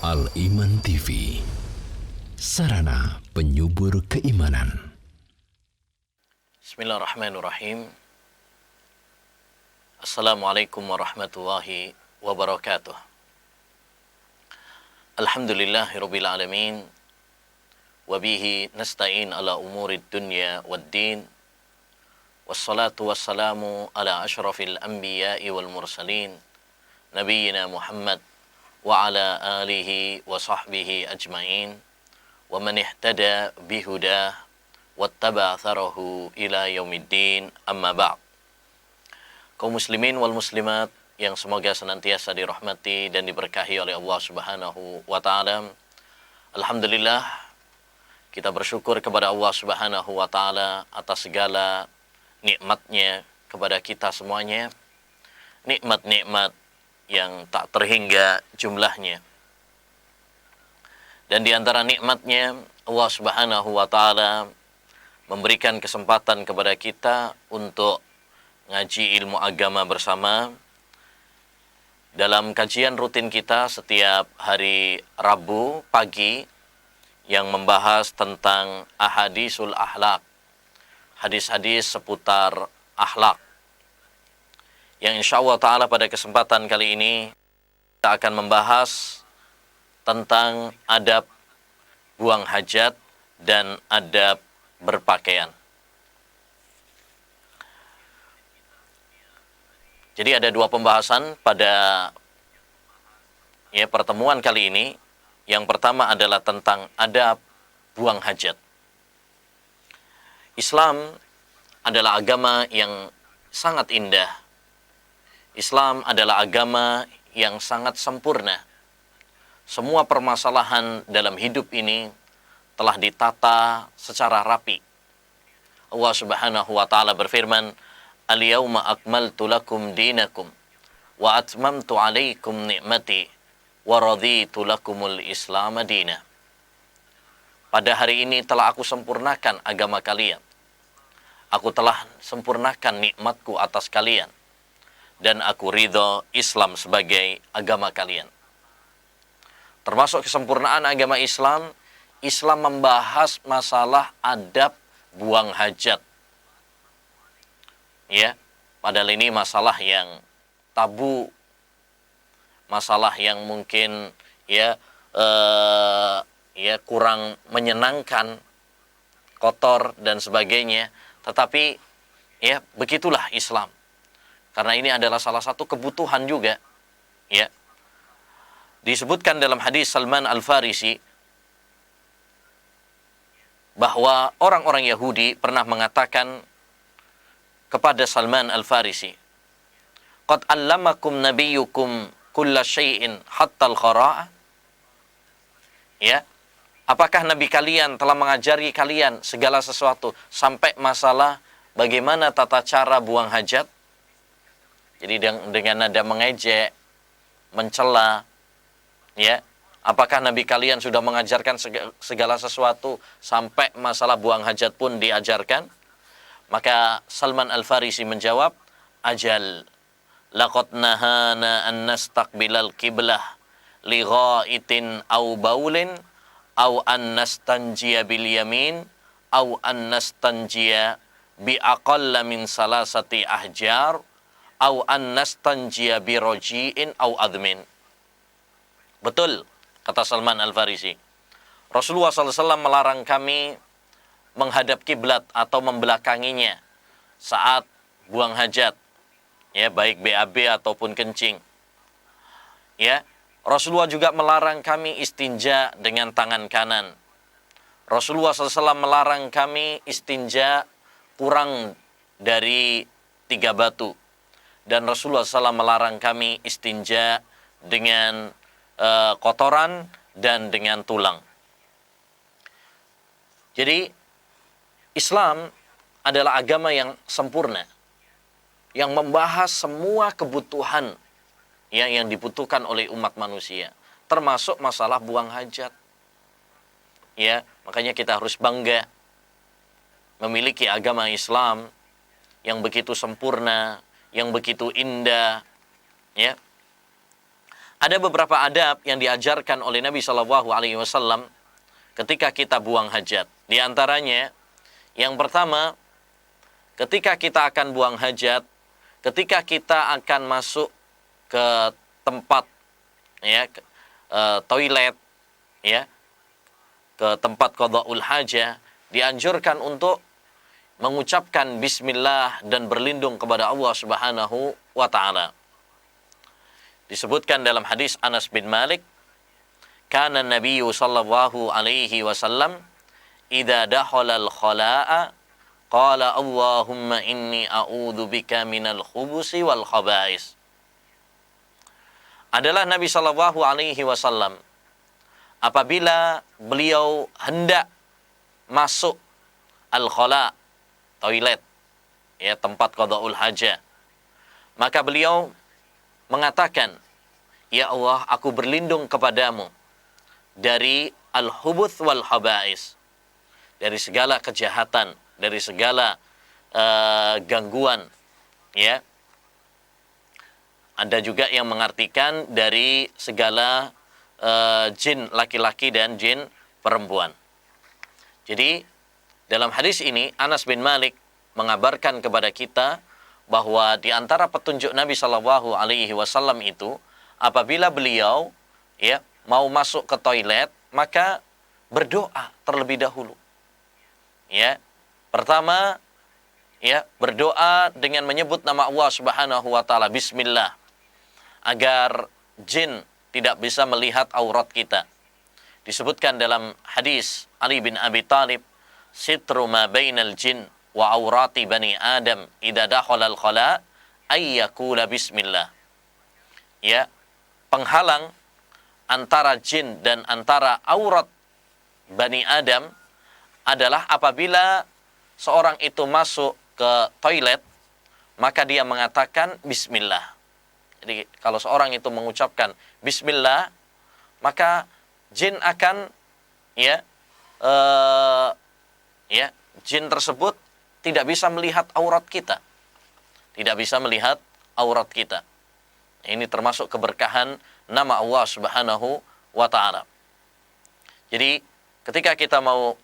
Al-Iman TV, sarana penyubur keimanan. Bismillahirrahmanirrahim. Assalamualaikum warahmatullahi wabarakatuh. Alhamdulillahirabbil alamin. Wabihi nasta'in ala umurid dunya waddin. Wassalatu wassalamu ala asyrafil anbiya'i wal mursalin, nabiyyina Muhammad wa ala alihi wa sahbihi ajma'in wa man ihtada bihudah wattaba atharahu ila yaumiddin, amma ba'd. Kaum muslimin wal muslimat yang semoga senantiasa dirahmati dan diberkahi oleh Allah Subhanahu wa taala. Alhamdulillah, kita bersyukur kepada Allah Subhanahu wa taala atas segala nikmatnya kepada kita semuanya, nikmat-nikmat yang tak terhingga jumlahnya. Dan di antara nikmatnya, Allah Subhanahu wa taala memberikan kesempatan kepada kita untuk ngaji ilmu agama bersama dalam kajian rutin kita setiap hari Rabu pagi yang membahas tentang ahadisul akhlak, hadis-hadis seputar akhlak, yang insya Allah ta'ala pada kesempatan kali ini kita akan membahas tentang adab buang hajat dan adab berpakaian. Jadi ada dua pembahasan pada pertemuan kali ini. Yang pertama adalah tentang adab buang hajat. Islam adalah agama yang sangat indah. Islam adalah agama yang sangat sempurna. Semua permasalahan dalam hidup ini telah ditata secara rapi. Allah Subhanahu wa taala berfirman, "Al-yauma akmaltu lakum dinakum wa atmamtu 'alaikum ni'mati wa raditu lakumul Islam madina." Pada hari ini telah aku sempurnakan agama kalian. Aku telah sempurnakan nikmatku atas kalian. Dan aku ridho Islam sebagai agama kalian. Termasuk kesempurnaan agama Islam, Islam membahas masalah adab buang hajat. Ya, padahal ini masalah yang tabu, masalah yang mungkin kurang menyenangkan, kotor dan sebagainya. Tetapi begitulah Islam. Karena ini adalah salah satu kebutuhan juga. Ya. Disebutkan dalam hadis Salman Al-Farisi bahwa orang-orang Yahudi pernah mengatakan kepada Salman Al-Farisi, "Qad allamakum nabiyyukum kulla syai'in hatta al-khara'ah." Ya. Apakah nabi kalian telah mengajari kalian segala sesuatu sampai masalah bagaimana tata cara buang hajat? Jadi dengan nada mengejek, mencela, ya. Apakah nabi kalian sudah mengajarkan segala sesuatu sampai masalah buang hajat pun diajarkan? Maka Salman Al-Farisi menjawab, "Ajal, laqad nahana an nastaqbilal qiblah li ghaitin aw baulin aw an nastanjiya bil yamin aw an nastanjiya bi aqalla min salasati ahjar aw an nastanjiya bi roji'in aw admin." Betul, kata Salman Al-Farisi. Rasulullah SAW melarang kami menghadap kiblat atau membelakanginya saat buang hajat, ya, baik BAB ataupun kencing. Ya, Rasulullah juga melarang kami istinja dengan tangan kanan. Rasulullah SAW melarang kami istinja kurang dari 3 batu. Dan Rasulullah SAW melarang kami istinja dengan kotoran dan dengan tulang. Jadi Islam adalah agama yang sempurna, yang membahas semua kebutuhan yang dibutuhkan oleh umat manusia, termasuk masalah buang hajat. Ya, makanya kita harus bangga memiliki agama Islam yang begitu sempurna, yang begitu indah, ya. Ada beberapa adab yang diajarkan oleh Nabi Shallallahu Alaihi Wasallam ketika kita buang hajat. Di antaranya, yang pertama, ketika kita akan buang hajat, ketika kita akan masuk ke tempat, ya, toilet, ya, ke tempat qada'ul hajah, dianjurkan untuk mengucapkan bismillah dan berlindung kepada Allah Subhanahu wa taala. Disebutkan dalam hadis Anas bin Malik, kana Nabiyyu sallallahu alaihi wasallam idza dakhala al-khala'a qala Allahumma inni a'udzu bika minal khubusi wal khaba'is. Adalah Nabi sallallahu alaihi wasallam apabila beliau hendak masuk al-khala', toilet, ya, tempat qada'ul hajah, maka beliau mengatakan, ya Allah, aku berlindung kepadamu dari al-hubuth wal khaba'is, dari segala kejahatan, dari segala gangguan, ya. Ada juga yang mengartikan dari segala jin laki-laki dan jin perempuan. Jadi dalam hadis ini Anas bin Malik mengabarkan kepada kita bahwa di antara petunjuk Nabi Shallallahu Alaihi Wasallam itu, apabila beliau, ya, mau masuk ke toilet, maka berdoa terlebih dahulu. Ya, pertama, ya, berdoa dengan menyebut nama Allah Subhanahu Wa Taala, Bismillah, agar jin tidak bisa melihat aurat kita. Disebutkan dalam hadis Ali bin Abi Thalib, sitru ma bainal jin wa aurati bani Adam idza dakhala al-khala ay yaqula bismillah. Ya, penghalang antara jin dan antara aurat bani Adam adalah apabila seorang itu masuk ke toilet, maka dia mengatakan bismillah. Jadi kalau seorang itu mengucapkan bismillah, maka jin akan, ya, jin tersebut tidak bisa melihat aurat kita. Tidak bisa melihat aurat kita. Ini termasuk keberkahan nama Allah Subhanahu wa taala. Jadi ketika kita mau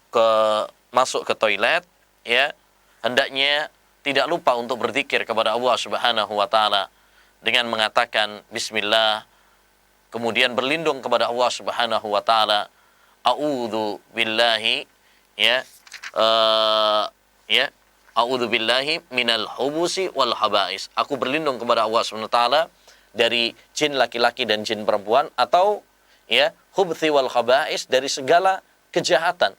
masuk ke toilet, ya, hendaknya tidak lupa untuk berzikir kepada Allah Subhanahu wa taala dengan mengatakan bismillah, kemudian berlindung kepada Allah Subhanahu wa taala, a'udzu billahi, ya, a'udzu billahi minal hubusi wal khaba'is. Aku berlindung kepada Allah Subhanahu wa taala dari jin laki-laki dan jin perempuan, atau, ya, hubthi wal khaba'is, dari segala kejahatan.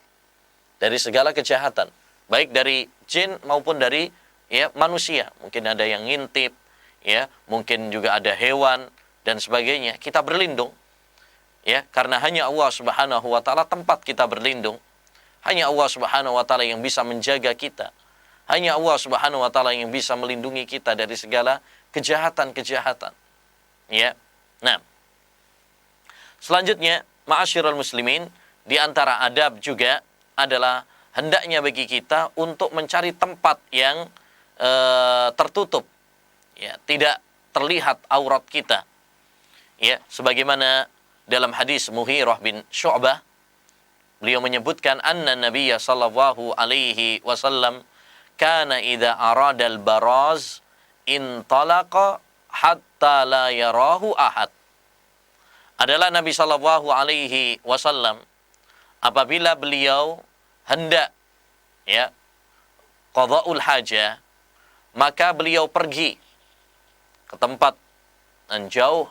Dari segala kejahatan, baik dari jin maupun dari, ya, manusia. Mungkin ada yang ngintip, ya, mungkin juga ada hewan dan sebagainya. Kita berlindung, ya, karena hanya Allah Subhanahu wa taala tempat kita berlindung. Hanya Allah Subhanahu wa taala yang bisa menjaga kita. Hanya Allah Subhanahu wa taala yang bisa melindungi kita dari segala kejahatan-kejahatan. Ya. Nah, selanjutnya, ma'asyiral muslimin, di antara adab juga adalah hendaknya bagi kita untuk mencari tempat yang tertutup, ya, tidak terlihat aurat kita. Ya, sebagaimana dalam hadis Mughirah bin Syu'bah, beliau menyebutkan anna Nabiyya sallallahu alaihi wasallam kana idza arada al-baraz intalaqa hatta la yarahu ahad. Adalah Nabi sallallahu alaihi wasallam apabila beliau hendak, ya, qada'ul hajah, maka beliau pergi ke tempat yang jauh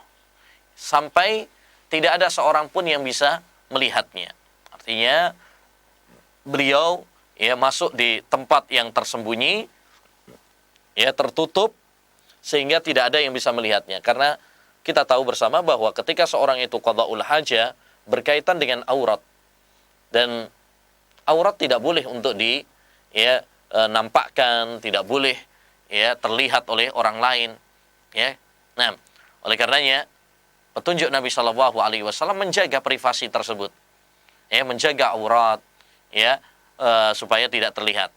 sampai tidak ada seorang pun yang bisa melihatnya. Artinya beliau, ya, masuk di tempat yang tersembunyi, ya, tertutup, sehingga tidak ada yang bisa melihatnya. Karena kita tahu bersama bahwa ketika seorang itu qada'ul hajah berkaitan dengan aurat, dan aurat tidak boleh untuk nampakkan, tidak boleh, ya, terlihat oleh orang lain, ya. Nah, oleh karenanya petunjuk Nabi Shallallahu Alaihi Wasallam menjaga privasi tersebut, ya, menjaga aurat, ya, supaya tidak terlihat.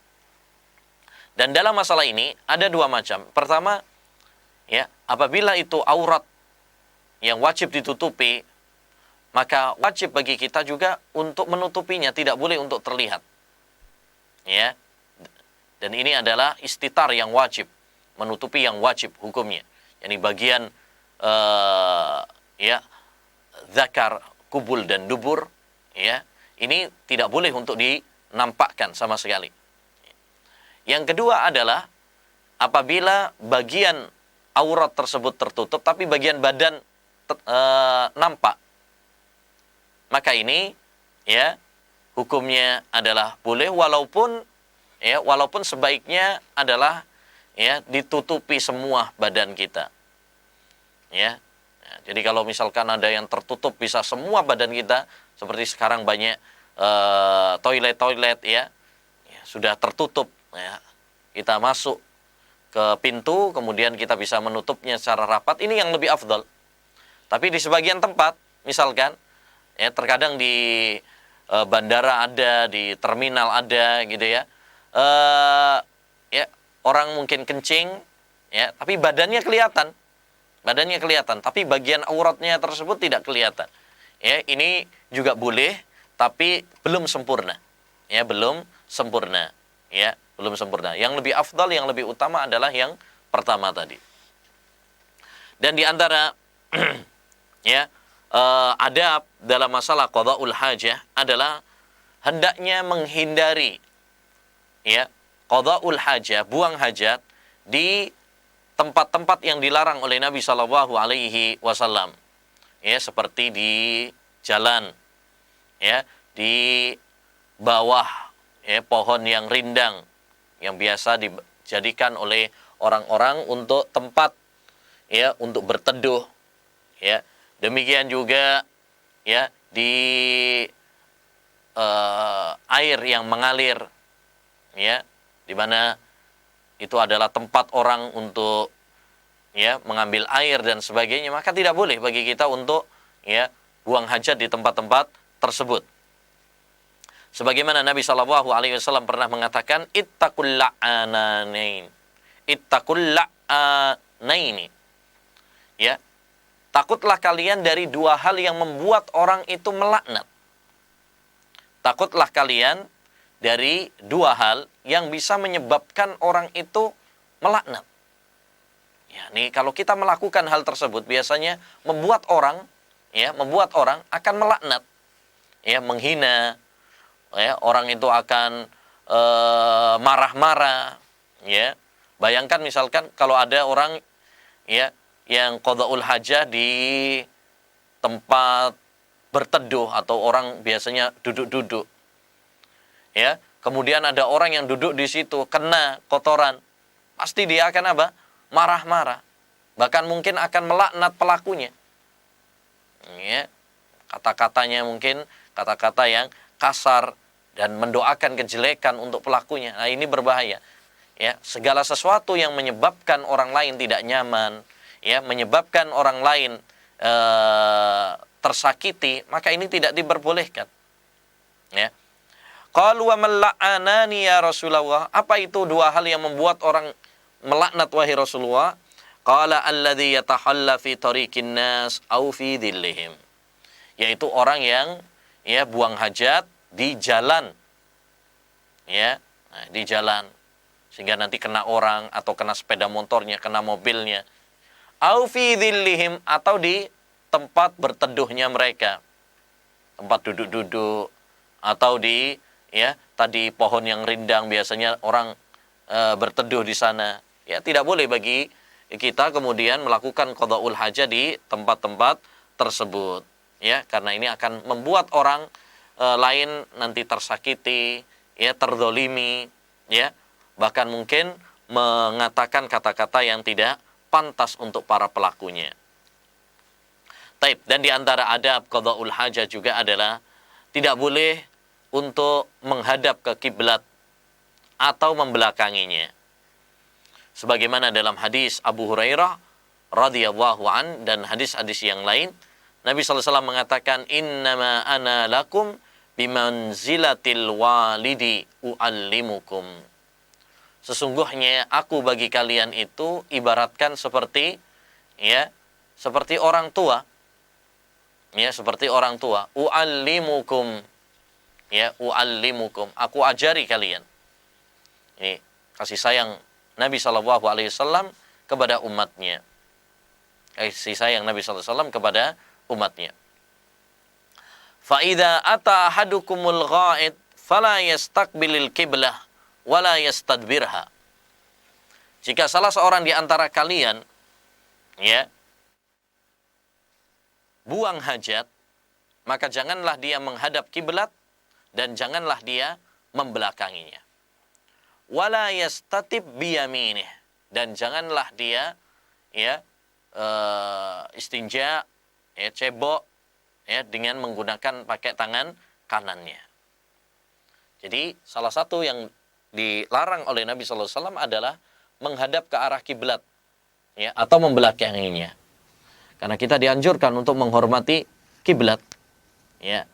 Dan dalam masalah ini ada dua macam. Pertama, ya, apabila itu aurat yang wajib ditutupi, maka wajib bagi kita juga untuk menutupinya, tidak boleh untuk terlihat. Ya. Dan ini adalah istitar yang wajib, menutupi yang wajib hukumnya. Yani bagian ya zakar, kubul dan dubur, ya. Ini tidak boleh untuk dinampakkan sama sekali. Yang kedua adalah apabila bagian aurat tersebut tertutup tapi bagian badan nampak, maka ini ya hukumnya adalah boleh, walaupun sebaiknya adalah ya ditutupi semua badan kita. Ya. Nah, jadi kalau misalkan ada yang tertutup bisa semua badan kita, seperti sekarang banyak toilet ya, sudah tertutup ya. Kita masuk ke pintu, kemudian kita bisa menutupnya secara rapat, ini yang lebih afdal. Tapi di sebagian tempat, misalkan ya terkadang di bandara ada, di terminal ada gitu ya. Ya, orang mungkin kencing ya, tapi badannya kelihatan. Tapi bagian auratnya tersebut tidak kelihatan. Ya, ini juga boleh, tapi belum sempurna. Ya, belum sempurna. Ya, belum sempurna. Yang lebih afdal, yang lebih utama adalah yang pertama tadi. Dan di antara ya adab dalam masalah qada'ul hajah adalah hendaknya menghindari ya qada'ul hajah, buang hajat di tempat-tempat yang dilarang oleh Nabi Shallallahu Alaihi Wasallam, ya seperti di jalan, ya di bawah ya pohon yang rindang yang biasa dijadikan oleh orang-orang untuk tempat ya untuk berteduh, ya demikian juga ya di air yang mengalir, ya di mana itu adalah tempat orang untuk ya mengambil air dan sebagainya, maka tidak boleh bagi kita untuk ya buang hajat di tempat-tempat tersebut. Sebagaimana Nabi Shallallahu Alaihi Wasallam pernah mengatakan, ittaqul la'anain, ya takutlah kalian dari dua hal yang membuat orang itu melaknat. Takutlah kalian dari dua hal yang bisa menyebabkan orang itu melaknat. Ya, nih kalau kita melakukan hal tersebut biasanya membuat orang akan melaknat, ya menghina, ya orang itu akan marah-marah, ya. Bayangkan misalkan kalau ada orang ya yang qada'ul hajah di tempat berteduh atau orang biasanya duduk-duduk. Ya, kemudian ada orang yang duduk di situ kena kotoran, pasti dia akan apa? Marah-marah. Bahkan mungkin akan melaknat pelakunya. Ya, kata-katanya mungkin kata-kata yang kasar dan mendoakan kejelekan untuk pelakunya. Nah, ini berbahaya. Ya, segala sesuatu yang menyebabkan orang lain tidak nyaman, ya, menyebabkan orang lain tersakiti, maka ini tidak diperbolehkan. Ya. Qalu wa man la'anani ya Rasulullah. Apa itu dua hal yang membuat orang melaknat wahai Rasulullah? Qala alladzi yatahalla fi tariqin nas au fi dhillihim. Yaitu orang yang ya buang hajat di jalan. Ya, nah, di jalan sehingga nanti kena orang atau kena sepeda motornya, kena mobilnya. Au fi dhillihim, atau di tempat berteduhnya mereka. Tempat duduk-duduk atau di ya tadi pohon yang rindang biasanya orang berteduh di sana. Ya tidak boleh bagi kita kemudian melakukan qada'ul hajah di tempat-tempat tersebut, ya karena ini akan membuat orang lain nanti tersakiti, ya terzolimi, ya bahkan mungkin mengatakan kata-kata yang tidak pantas untuk para pelakunya. Taib, dan di antara adab qada'ul hajah juga adalah tidak boleh untuk menghadap ke kiblat atau membelakanginya. Sebagaimana dalam hadis Abu Hurairah radhiyallahu an dan hadis-hadis yang lain, Nabi sallallahu alaihi wasallam mengatakan, "Innama ana lakum bimanzilatil walidi uallimukum." Sesungguhnya aku bagi kalian itu ibaratkan seperti ya, seperti orang tua, Ya, seperti orang tua, u'allimukum, ya, u'allimukum, aku ajari kalian. Ini kasih sayang Nabi Shallallahu Alaihi Wasallam kepada umatnya. Kasih sayang Nabi Shallallahu Alaihi Wasallam kepada umatnya. Fa'idha ata ahadukumul ghaid fala yastaqbilil qiblah wala yastadbirha. Jika salah seorang di antara kalian, ya, buang hajat, maka janganlah dia menghadap kiblat dan janganlah dia membelakanginya. Wala yastatib biyaminih, dan janganlah dia, ya, istinja, ya, cebok, ya, dengan menggunakan pakai tangan kanannya. Jadi salah satu yang dilarang oleh Nabi sallallahu alaihi wasallam adalah menghadap ke arah kiblat, ya, atau membelakanginya. Karena kita dianjurkan untuk menghormati kiblat, ya,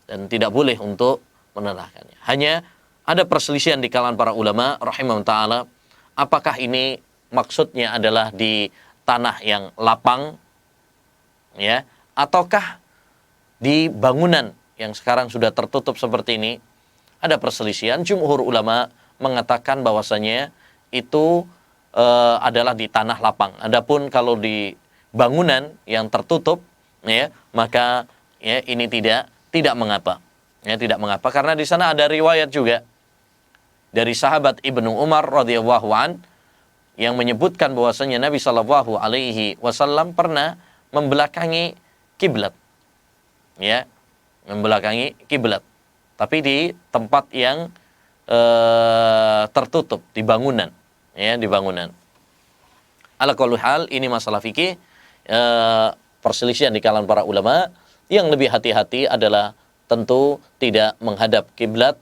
dan tidak boleh untuk menarahkannya. Hanya ada perselisihan di kalangan para ulama rahimahum ta'ala, apakah ini maksudnya adalah di tanah yang lapang, ya, ataukah di bangunan yang sekarang sudah tertutup seperti ini. Ada perselisihan. Jumhur ulama mengatakan bahwasanya itu adalah di tanah lapang. Adapun kalau di bangunan yang tertutup, ya, maka, ya, ini tidak mengapa. Ya, tidak mengapa karena di sana ada riwayat juga dari sahabat Ibnu Umar radhiyallahu an yang menyebutkan bahwasanya Nabi sallallahu alaihi wasallam pernah membelakangi kiblat. Ya, membelakangi kiblat. Tapi di tempat yang tertutup, di bangunan, ya, di bangunan. Ala kulli hal, ini masalah fikih, perselisihan di kalangan para ulama. Yang lebih hati-hati adalah tentu tidak menghadap kiblat,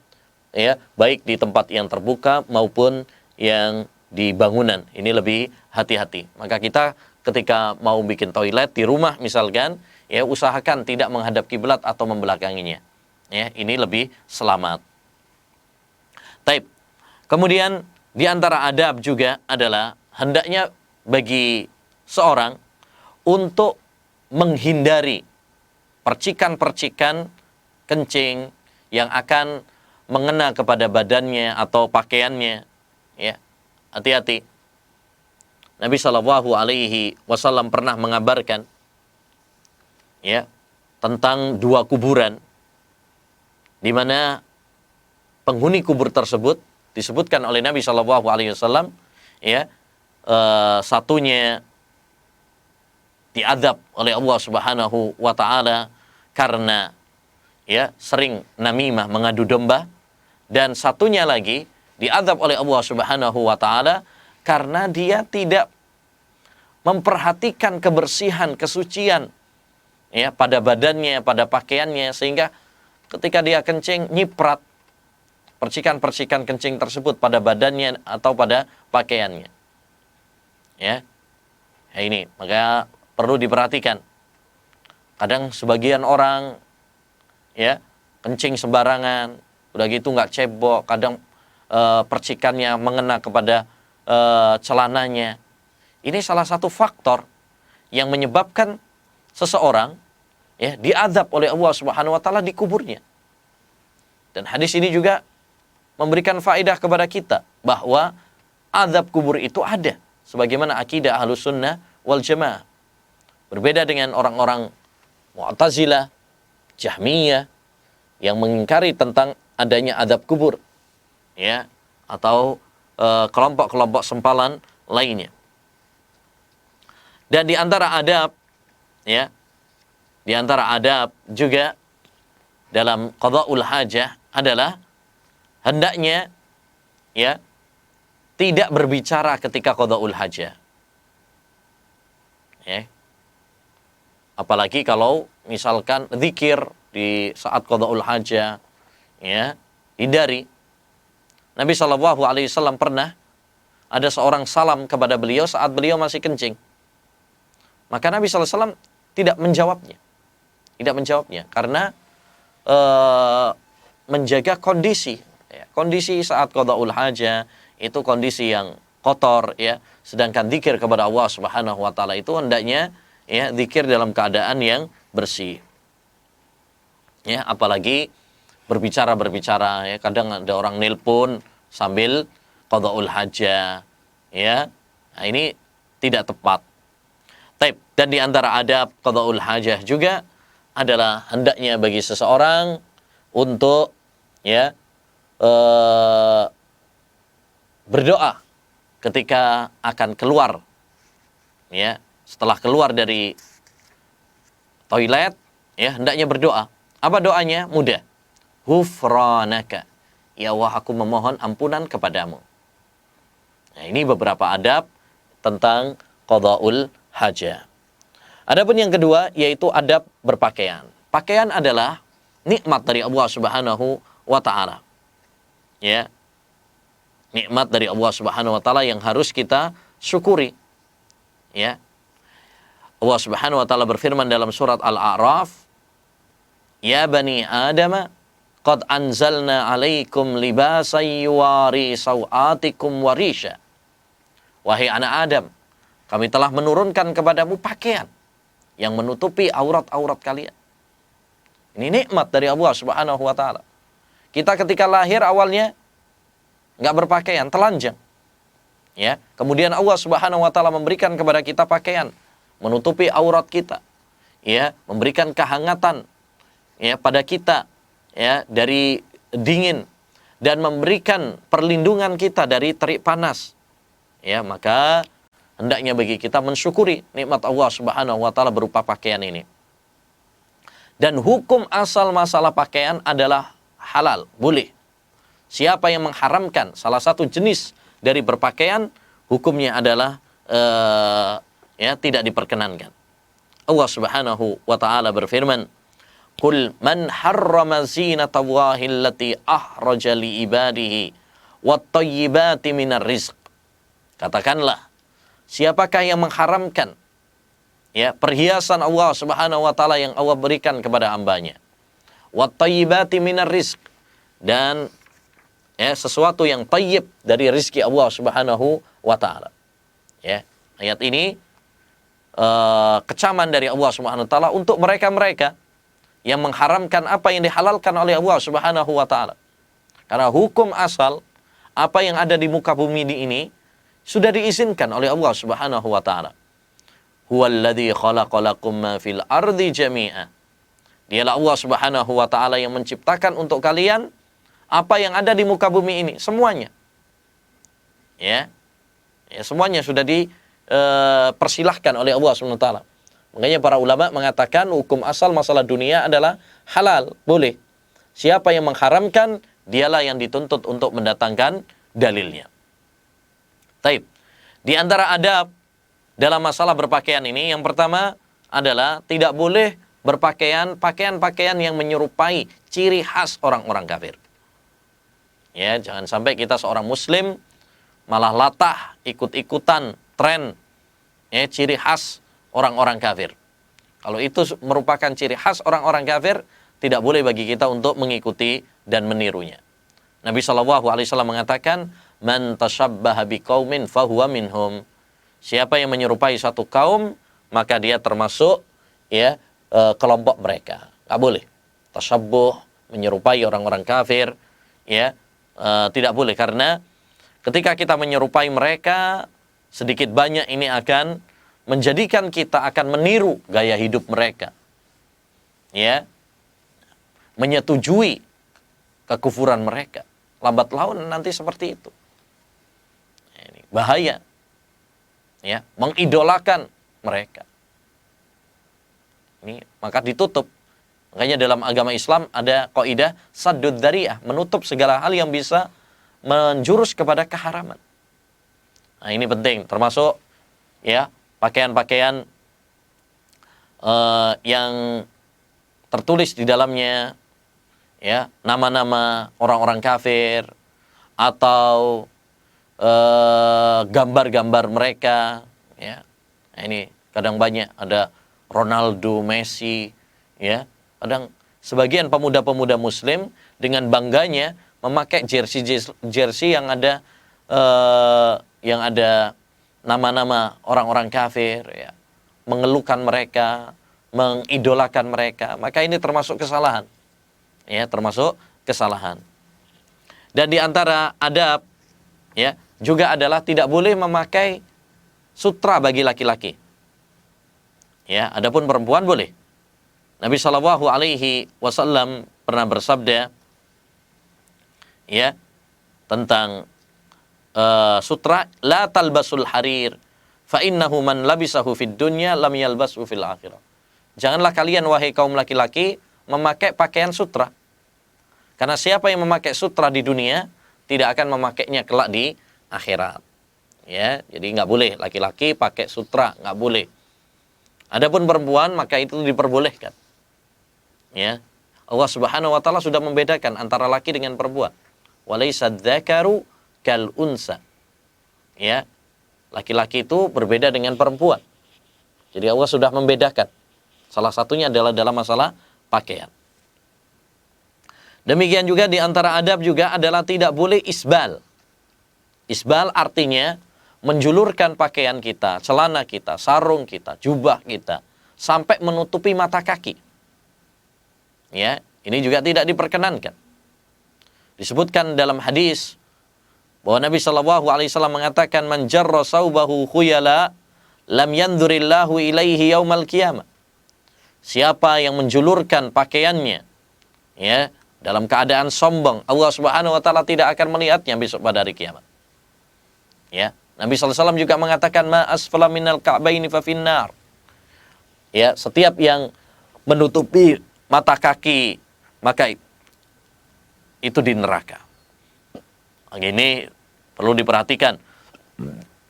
ya, baik di tempat yang terbuka maupun yang di bangunan. Ini lebih hati-hati. Maka kita ketika mau bikin toilet di rumah misalkan, ya, usahakan tidak menghadap kiblat atau membelakanginya. Ya, ini lebih selamat. Taib. Kemudian di antara adab juga adalah hendaknya bagi seorang untuk menghindari percikan-percikan kencing yang akan mengena kepada badannya atau pakaiannya. Ya, hati-hati. Nabi Shallallahu Alaihi Wasallam pernah mengabarkan, ya, tentang dua kuburan di mana penghuni kubur tersebut disebutkan oleh Nabi Shallallahu Alaihi Wasallam, ya, satunya diadab oleh Allah Subhanahu Wa Taala karena, ya, sering namimah, mengadu domba, dan satunya lagi diadab oleh Allah Subhanahu Wa Taala karena dia tidak memperhatikan kebersihan, kesucian, ya, pada badannya, pada pakaiannya, sehingga ketika dia kencing nyiprat percikan-percikan kencing tersebut pada badannya atau pada pakaiannya. Ya. Ya, ini maka perlu diperhatikan. Kadang sebagian orang, ya, kencing sembarangan, udah gitu nggak cebok, kadang percikannya mengena kepada celananya. Ini salah satu faktor yang menyebabkan seseorang, ya, diazab oleh Allah Subhanahu wa taala di kuburnya. Dan hadis ini juga memberikan faedah kepada kita bahwa azab kubur itu ada, sebagaimana akidah Ahlus Sunnah wal Jamaah. Berbeda dengan orang-orang Mu'tazilah, Jahmiyah yang mengingkari tentang adanya azab kubur, ya, atau kelompok-kelompok sempalan lainnya. Dan di antara adab, ya, di antara adab juga dalam qada'ul hajah adalah hendaknya, ya, tidak berbicara ketika qada'ul hajah. Ya. Apalagi kalau misalkan zikir di saat qada'ul hajah, ya, hindari. Nabi Shallallahu Alaihi Wasallam pernah ada seorang salam kepada beliau saat beliau masih kencing. Maka Nabi Shallallahu Alaihi Wasallam tidak menjawabnya karena menjaga kondisi, ya. Kondisi saat qada'ul hajah itu kondisi yang kotor, ya. Sedangkan zikir kepada Allah Subhanahu wa taala itu hendaknya, ya, zikir dalam keadaan yang bersih. Ya, apalagi berbicara ya, kadang ada orang nelpon sambil qada'ul hajah, ya. Nah, ini tidak tepat. Dan di antara adab qada'ul hajah juga adalah hendaknya bagi seseorang untuk ya berdoa ketika akan keluar, ya, setelah keluar dari toilet, ya, hendaknya berdoa. Apa doanya? Mudah. Ghufranaka, ya Allah, aku memohon ampunan kepadamu. Nah, ini beberapa adab tentang qada'ul hajah. Adapun yang kedua yaitu adab berpakaian. Pakaian adalah nikmat dari Allah Subhanahu wa taala. Ya. Nikmat dari Allah Subhanahu wa taala yang harus kita syukuri. Ya. Allah Subhanahu wa taala berfirman dalam surat Al-A'raf, "Ya bani Adam, qad anzalna 'alaikum libasan yuwari sawatikum warisha." Wahai anak Adam, kami telah menurunkan kepadamu pakaian yang menutupi aurat-aurat kalian. Ini nikmat dari Allah Subhanahu wa taala. Kita ketika lahir awalnya enggak berpakaian, telanjang. Ya, kemudian Allah Subhanahu wa taala memberikan kepada kita pakaian menutupi aurat kita. Ya, memberikan kehangatan ya pada kita ya dari dingin dan memberikan perlindungan kita dari terik panas. Ya, maka hendaknya bagi kita mensyukuri nikmat Allah Subhanahu wa taala berupa pakaian ini. Dan hukum asal masalah pakaian adalah halal, boleh. Siapa yang mengharamkan salah satu jenis dari berpakaian, hukumnya adalah ya tidak diperkenankan. Allah Subhanahu wa taala berfirman, "Qul man harrama zinatallahi allati ahraja li ibadihi wat thayyibati minar rizq." Katakanlah, siapakah yang mengharamkan ya perhiasan Allah Subhanahu wa taala yang Allah berikan kepada hambanya? Wat thayyibati minar rizq, dan ya sesuatu yang thayyib dari rizki Allah Subhanahu wa taala. Ya, ayat ini kecaman dari Allah Subhanahu wa taala untuk mereka-mereka yang mengharamkan apa yang dihalalkan oleh Allah Subhanahu wa taala. Karena hukum asal apa yang ada di muka bumi ini sudah diizinkan oleh Allah Subhanahu wa taala. Huwallazi khalaqalakum ma fil ardi jami'a. Dialah Allah Subhanahu wa taala yang menciptakan untuk kalian apa yang ada di muka bumi ini, semuanya. Ya. Ya, semuanya sudah dipersilahkan oleh Allah Subhanahu wa taala. Makanya para ulama mengatakan hukum asal masalah dunia adalah halal, boleh. Siapa yang mengharamkan, dialah yang dituntut untuk mendatangkan dalilnya. Taib. Di antara adab dalam masalah berpakaian ini, yang pertama adalah tidak boleh berpakaian pakaian-pakaian yang menyerupai ciri khas orang-orang kafir. Ya, jangan sampai kita seorang muslim malah latah ikut-ikutan tren ya ciri khas orang-orang kafir. Kalau itu merupakan ciri khas orang-orang kafir, tidak boleh bagi kita untuk mengikuti dan menirunya. Nabi SAW mengatakan, "Man tashabbaha biqaumin fahuwa minhum." Siapa yang menyerupai satu kaum, maka dia termasuk ya kelompok mereka. Enggak boleh tasyabbuh, menyerupai orang-orang kafir, ya. Tidak boleh, karena ketika kita menyerupai mereka, sedikit banyak ini akan menjadikan kita akan meniru gaya hidup mereka. Ya. Menyetujui kekufuran mereka. Lambat laun nanti seperti itu. Ini bahaya. Ya, mengidolakan mereka. Ini maka ditutup. Makanya dalam agama Islam ada kaidah saddud dzari'ah, menutup segala hal yang bisa menjurus kepada keharaman. Nah, ini penting, termasuk ya pakaian-pakaian yang tertulis di dalamnya ya nama-nama orang-orang kafir atau gambar-gambar mereka ya. Nah, ini kadang banyak ada Ronaldo, Messi ya. Kadang sebagian pemuda-pemuda muslim dengan bangganya memakai jersey yang ada nama-nama orang-orang kafir ya. Mengeluhkan mereka, mengidolakan mereka, maka ini termasuk kesalahan. ya, termasuk kesalahan. Dan di antara adab, ya, juga adalah tidak boleh memakai sutra bagi laki-laki. Ya, adapun perempuan boleh. Nabi Shallallahu Alaihi Wasallam pernah bersabda, ya, tentang sutra, la talbasul harir, fa innahu man labisahu fid dunya lam yalbasu fil akhirah. Janganlah kalian wahai kaum laki-laki memakai pakaian sutra. Karena siapa yang memakai sutra di dunia tidak akan memakainya kelak di akhirat. Ya, jadi nggak boleh laki-laki pakai sutra, nggak boleh. Adapun perempuan maka itu diperbolehkan. Ya, Allah Subhanahu wa taala sudah membedakan antara laki dengan perempuan. Walaysa dzakaru kal unsa. Ya, laki-laki itu berbeda dengan perempuan. Jadi Allah sudah membedakan. Salah satunya adalah dalam masalah pakaian. Demikian juga di antara adab juga adalah tidak boleh isbal. Isbal artinya menjulurkan pakaian kita, celana kita, sarung kita, jubah kita sampai menutupi mata kaki. Ya, ini juga tidak diperkenankan. Disebutkan dalam hadis bahwa Nabi Shallallahu Alaihi Wasallam mengatakan, "Man jarra saubahu khuyala, lam yanzurillahu ilaihi yaumal qiyamah." Siapa yang menjulurkan pakaiannya, ya, dalam keadaan sombong, Allah Subhanahu wa taala tidak akan melihatnya besok pada hari kiamat. Ya, Nabi sallallahu alaihi wasallam juga mengatakan, ma asfala minal ka'baini fa finnar. Ya, setiap yang menutupi mata kaki maka itu di neraka. Ini perlu diperhatikan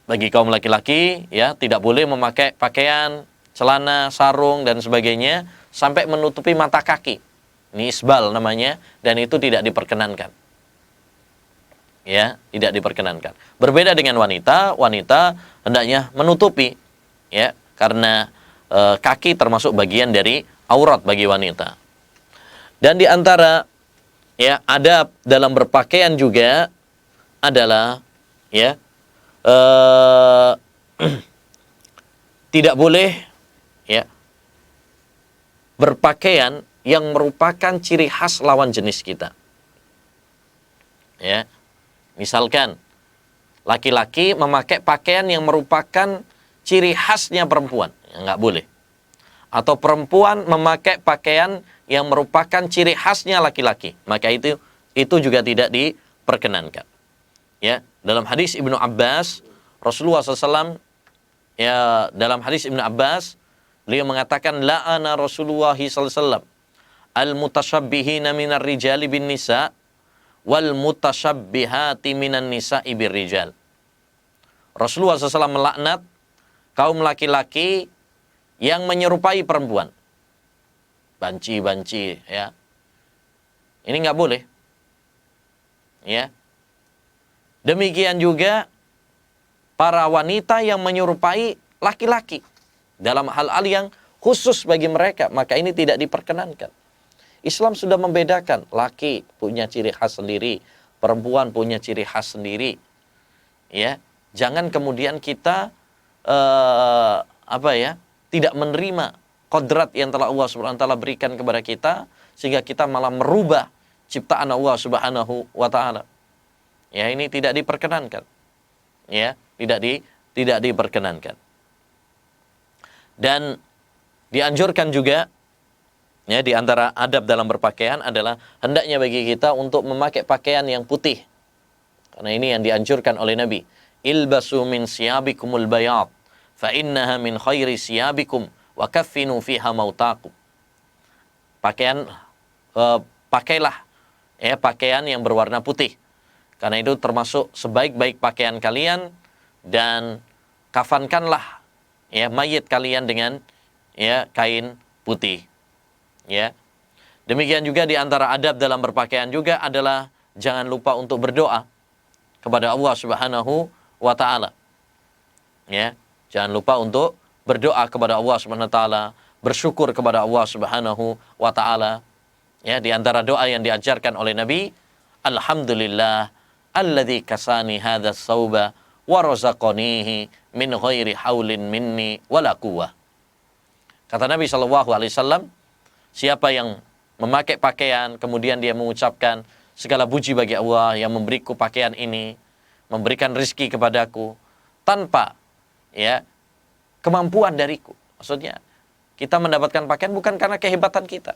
bagi kaum laki-laki, ya, tidak boleh memakai pakaian, celana, sarung dan sebagainya sampai menutupi mata kaki. Ini isbal namanya, dan itu tidak diperkenankan. Ya, tidak diperkenankan. Berbeda dengan wanita, wanita hendaknya menutupi, ya, karena kaki termasuk bagian dari aurat bagi wanita. Dan di antara, ya, adab dalam berpakaian juga adalah, ya, tidak boleh, ya, berpakaian yang merupakan ciri khas lawan jenis kita. Ya, misalkan laki-laki memakai pakaian yang merupakan ciri khasnya perempuan, ya, nggak boleh. Atau perempuan memakai pakaian yang merupakan ciri khasnya laki-laki, maka itu juga tidak diperkenankan. Ya, dalam hadis Ibnu Abbas, Rasulullah SAW, ya, dalam hadis Ibnu Abbas, beliau mengatakan, la'ana Rasulullah SAW al-mutasyabbihina minar rijali bin nisa wal mutasyabbihati minan nisa'i bir rijal. Rasulullah SAW melaknat kaum laki-laki yang menyerupai perempuan. Banci-banci, ya. Ini nggak boleh. Ya. Demikian juga para wanita yang menyerupai laki-laki dalam hal-hal yang khusus bagi mereka, maka ini tidak diperkenankan. Islam sudah membedakan, laki punya ciri khas sendiri, perempuan punya ciri khas sendiri. Ya, jangan kemudian kita tidak menerima kodrat yang telah Allah Subhanahu wa taala berikan kepada kita, sehingga kita malah merubah ciptaan Allah Subhanahu wa taala. Ya, ini tidak diperkenankan. Ya, tidak diperkenankan. Dan dianjurkan juga, ya, di antara adab dalam berpakaian adalah hendaknya bagi kita untuk memakai pakaian yang putih. Karena ini yang dianjurkan oleh Nabi. Ilbasu min siyabikumul bayad, fa innaha min khairi siyabikum, wa kaffinu fiha mautakum. Pakailah, ya, pakaian yang berwarna putih. Karena itu termasuk sebaik-baik pakaian kalian, dan kafankanlah, ya, mayit kalian dengan, ya, kain putih. Ya. Demikian juga di antara adab dalam berpakaian juga adalah jangan lupa untuk berdoa kepada Allah Subhanahu wa taala. Ya, jangan lupa untuk berdoa kepada Allah Subhanahu wa taala, bersyukur kepada Allah Subhanahu wa taala. Ya, di antara doa yang diajarkan oleh Nabi, alhamdulillah alladzi kasani hadzal sauba wa razaqanihi min ghairi haulin minni wala quwwah. Kata Nabi sallallahu alaihi wasallam, siapa yang memakai pakaian, kemudian dia mengucapkan segala puji bagi Allah yang memberiku pakaian ini, memberikan rizki kepadaku tanpa ya kemampuan dariku. Maksudnya kita mendapatkan pakaian bukan karena kehebatan kita.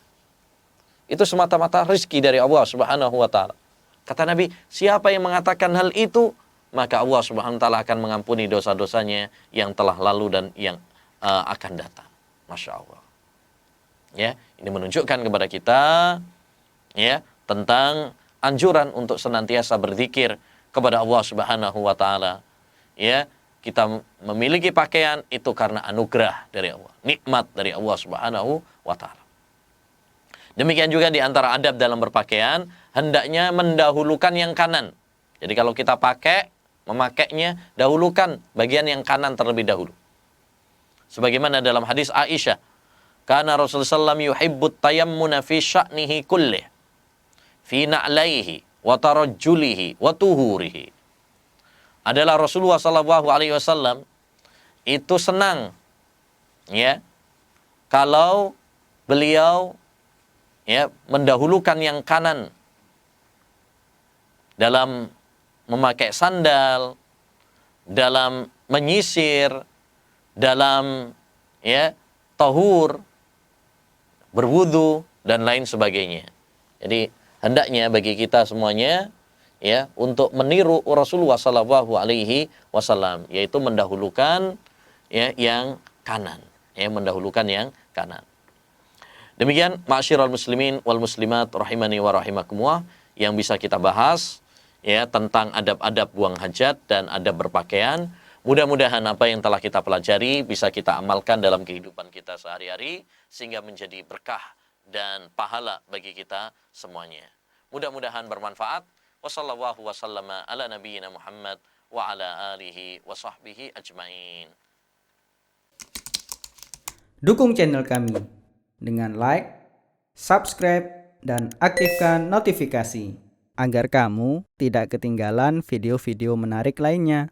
Itu semata-mata rizki dari Allah Subhanahu wa taala. Kata Nabi, siapa yang mengatakan hal itu, maka Allah Subhanahu wa taala akan mengampuni dosa-dosanya yang telah lalu dan yang akan datang. Masya Allah. Ya, ini menunjukkan kepada kita ya tentang anjuran untuk senantiasa berzikir kepada Allah Subhanahu wa taala. Ya, kita memiliki pakaian itu karena anugerah dari Allah, nikmat dari Allah Subhanahu wa taala. Demikian juga di antara adab dalam berpakaian, hendaknya mendahulukan yang kanan. Jadi kalau kita memakainya, dahulukan bagian yang kanan terlebih dahulu. Sebagaimana dalam hadis Aisyah, karena Rasulullah SAW yuhibbut tayammuna fi sya'nihi kullih, fi na'laihi, wa tarajjulihi, wa tuhurihi. Adalah Rasulullah SAW itu senang ya kalau beliau ya mendahulukan yang kanan dalam memakai sandal, dalam menyisir, dalam ya tahur, berwudu dan lain sebagainya. Jadi hendaknya bagi kita semuanya ya untuk meniru Rasulullah sallallahu alaihi wasallam, yaitu mendahulukan ya yang kanan, ya mendahulukan yang kanan. Demikian ma'asyiral muslimin wal muslimat rahimani wa rahimakumullah yang bisa kita bahas ya tentang adab-adab buang hajat dan adab berpakaian. Mudah-mudahan apa yang telah kita pelajari bisa kita amalkan dalam kehidupan kita sehari-hari sehingga menjadi berkah dan pahala bagi kita semuanya. Mudah-mudahan bermanfaat. Wassallallahu wasallama ala nabiyyina Muhammad wa ala alihi wa sahbihi ajmain. Dukung channel kami dengan like, subscribe, dan aktifkan notifikasi agar kamu tidak ketinggalan video-video menarik lainnya.